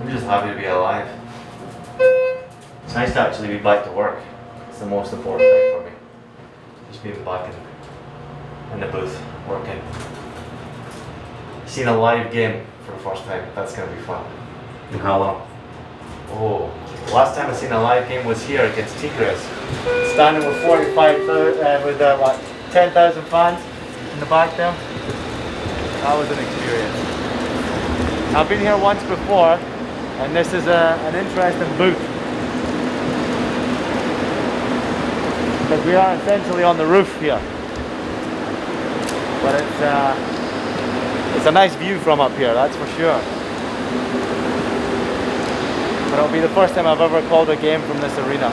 I'm just happy to be alive. It's nice to actually be back to work. It's the most important thing for me. Just being back in the booth, working. Seeing a live game for the first time, that's going to be fun. And how long? Oh, last time I seen a live game was here against Tigres. Standing with 10,000 fans in the back there. That was an experience. I've been here once before, and this is an interesting booth. Because we are essentially on the roof here. But it's a nice view from up here, that's for sure. But it'll be the first time I've ever called a game from this arena.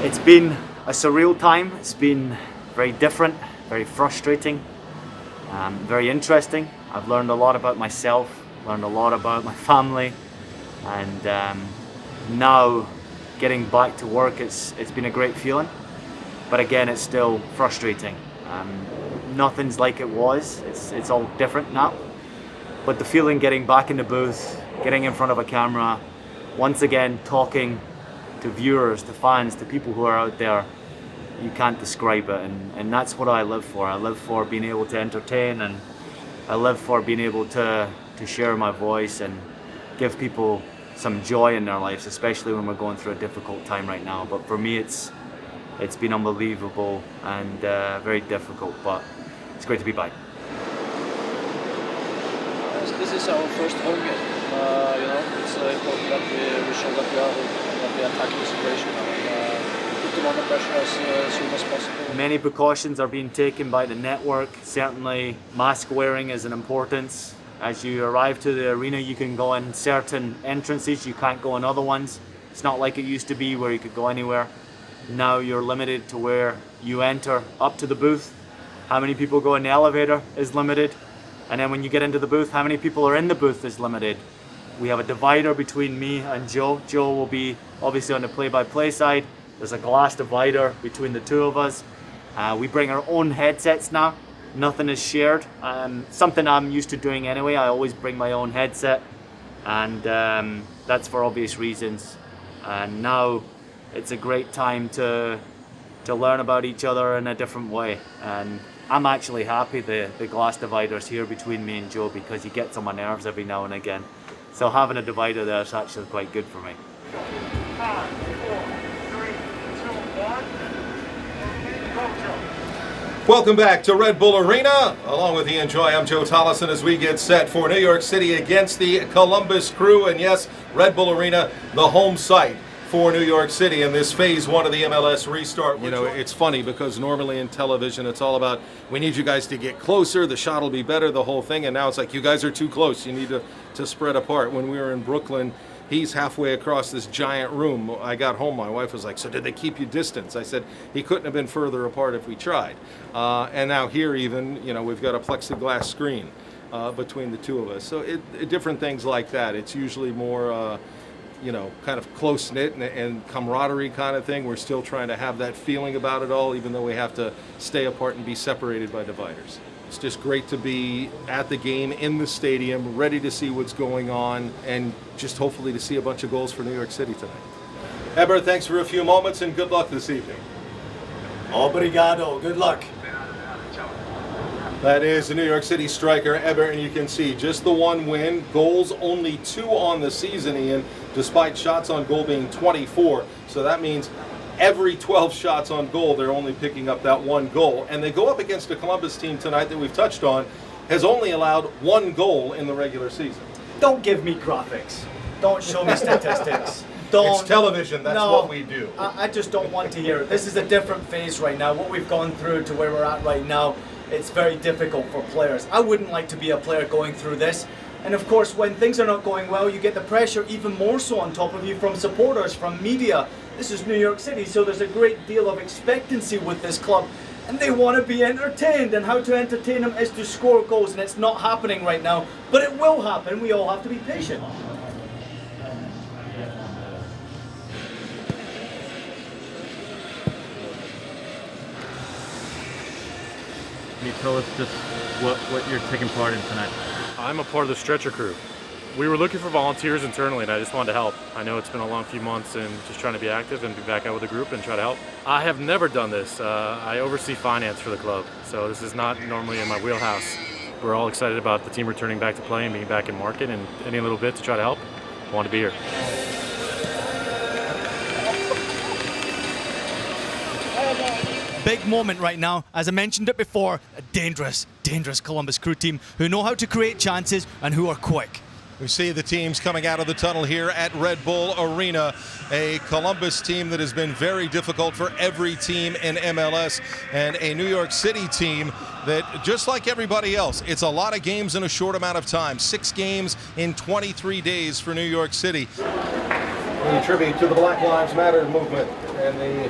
It's been a surreal time. It's been very different, very frustrating, very interesting. I've learned a lot about myself, learned a lot about my family, and now getting back to work, it's been a great feeling. But again, it's still frustrating. Nothing's like it was. It's all different now. But the feeling getting back in the booth, getting in front of a camera, once again talking to viewers, to fans, to people who are out there, you can't describe it. And that's what I live for. I live for being able to entertain, and I live for being able to share my voice and give people some joy in their lives, especially when we're going through a difficult time right now. But for me, it's been unbelievable and very difficult, but it's great to be back. This is our first home game. It's important that we show that we attack the situation and put them under pressure as soon as possible. Many precautions are being taken by the network. Certainly, mask wearing is an importance. As you arrive to the arena, you can go in certain entrances, you can't go in other ones. It's not like it used to be where you could go anywhere. Now you're limited to where you enter up to the booth. How many people go in the elevator is limited. And then when you get into the booth, how many people are in the booth is limited. We have a divider between me and Joe. Joe will be obviously on the play-by-play side. There's a glass divider between the two of us. We bring our own headsets now. Nothing is shared. Something I'm used to doing anyway. I always bring my own headset, and that's for obvious reasons. And now it's a great time to learn about each other in a different way. And I'm actually happy the glass divider's here between me and Joe, because he gets on my nerves every now and again. So having a divider there is actually quite good for me. 5, 4, 3, 2, 1. Go, Joe. Welcome back to Red Bull Arena. Along with Joy and Joe, I'm Joe Tolleson as we get set for New York City against the Columbus Crew. And yes, Red Bull Arena, the home site for New York City in this phase one of the MLS restart. You know, it's funny because normally in television it's all about, we need you guys to get closer, the shot will be better, the whole thing, and now it's like, you guys are too close, you need to spread apart. When we were in Brooklyn, he's halfway across this giant room. I got home, my wife was like, so did they keep you distance? I said, he couldn't have been further apart if we tried. And now here even, we've got a plexiglass screen between the two of us. So different things like that. It's usually more kind of close-knit and camaraderie kind of thing. We're still trying to have that feeling about it all, even though we have to stay apart and be separated by dividers. It's just great to be at the game, in the stadium, ready to see what's going on, and just hopefully to see a bunch of goals for New York City tonight. Eber, thanks for a few moments, and good luck this evening. Obrigado. Good luck. That is the New York City striker, Eber, and you can see just the one win. Goals only 2 on the season, Ian, despite shots on goal being 24. So that means every 12 shots on goal, they're only picking up that 1 goal. And they go up against a Columbus team tonight that we've touched on, has only allowed 1 goal in the regular season. Don't give me graphics. Don't show me statistics. It's television, that's what we do. I just don't want to hear it. This is a different phase right now. What we've gone through to where we're at right now, it's very difficult for players. I wouldn't like to be a player going through this. And of course, when things are not going well, you get the pressure even more so on top of you from supporters, from media. This is New York City, so there's a great deal of expectancy with this club. And they want to be entertained, and how to entertain them is to score goals, and it's not happening right now. But it will happen. We all have to be patient. Can you tell us just what you're taking part in tonight? I'm a part of the stretcher crew. We were looking for volunteers internally, and I just wanted to help. I know it's been a long few months and just trying to be active and be back out with the group and try to help. I have never done this. I oversee finance for the club, so this is not normally in my wheelhouse. We're all excited about the team returning back to play and being back in market, and any little bit to try to help. I want to be here. Big moment right now. As I mentioned it before, a dangerous Columbus Crew team who know how to create chances and who are quick. We see the teams coming out of the tunnel here at Red Bull Arena. A Columbus team that has been very difficult for every team in MLS, and a New York City team that, just like everybody else, it's a lot of games in a short amount of time. 6 games in 23 days for New York City. A tribute to the Black Lives Matter movement and the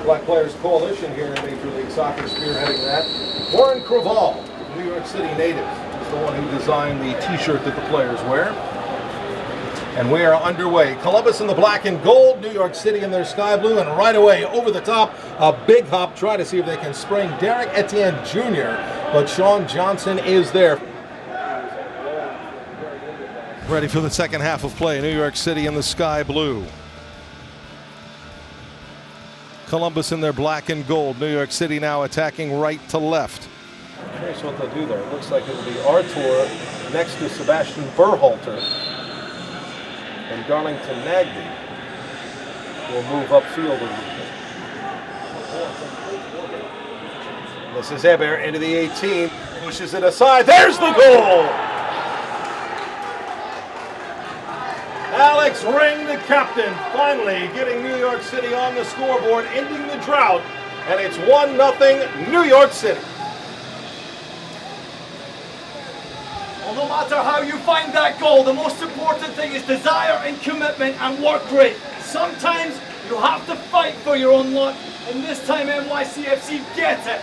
Black Players Coalition here in Major League Soccer, spearheading that. Warren Craval, New York City native, is the one who designed the t-shirt that the players wear. And we are underway. Columbus in the black and gold, New York City in their sky blue, and right away over the top, a big hop, try to see if they can spring Derek Etienne Jr., but Sean Johnson is there. Ready for the second half of play. New York City in the sky blue. Columbus in their black and gold. New York City now attacking right to left. Curious what they'll do there. It looks like it'll be Artur next to Sebastian Berhalter. And Darlington Nagby will move upfield a little bit. This is Eber into the 18. Pushes it aside. There's the goal! Alex Ring, the captain, finally getting New York City on the scoreboard, ending the drought, and it's 1-0 New York City. Well, no matter how you find that goal, the most important thing is desire and commitment and work rate. Sometimes you have to fight for your own luck, and this time NYCFC get it.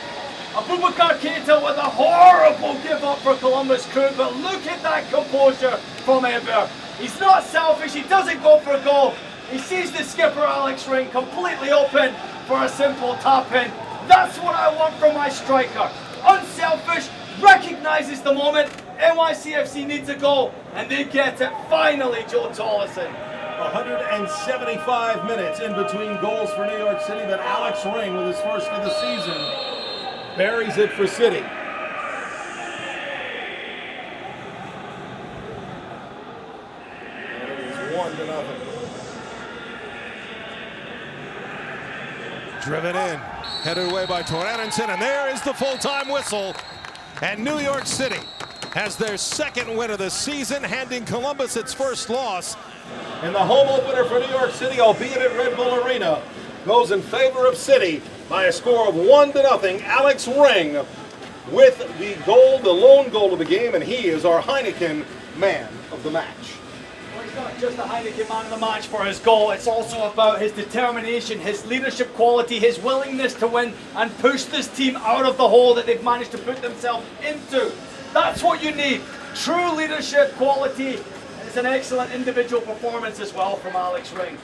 Abubakar Keita with a horrible give up for Columbus Crew, but look at that composure from Eber. He's not selfish, he doesn't go for a goal. He sees the skipper Alex Ring completely open for a simple tap in. That's what I want from my striker. Unselfish, recognises the moment. NYCFC needs a goal, and they get it finally, Joe Tolleson. 175 minutes in between goals for New York City, but Alex Ring, with his first of the season, buries it for City. And it is 1-0. Driven in, headed away by Torrenson, and there is the full-time whistle. And New York City has their second win of the season, handing Columbus its first loss. And the home opener for New York City, albeit at Red Bull Arena, goes in favor of City by a score of 1-0. Alex Ring with the goal, the lone goal of the game, and he is our Heineken man of the match. Well, he's not just a Heineken man of the match for his goal, it's also about his determination, his leadership quality, his willingness to win and push this team out of the hole that they've managed to put themselves into. That's what you need, true leadership quality. It's an excellent individual performance as well from Alex Ring.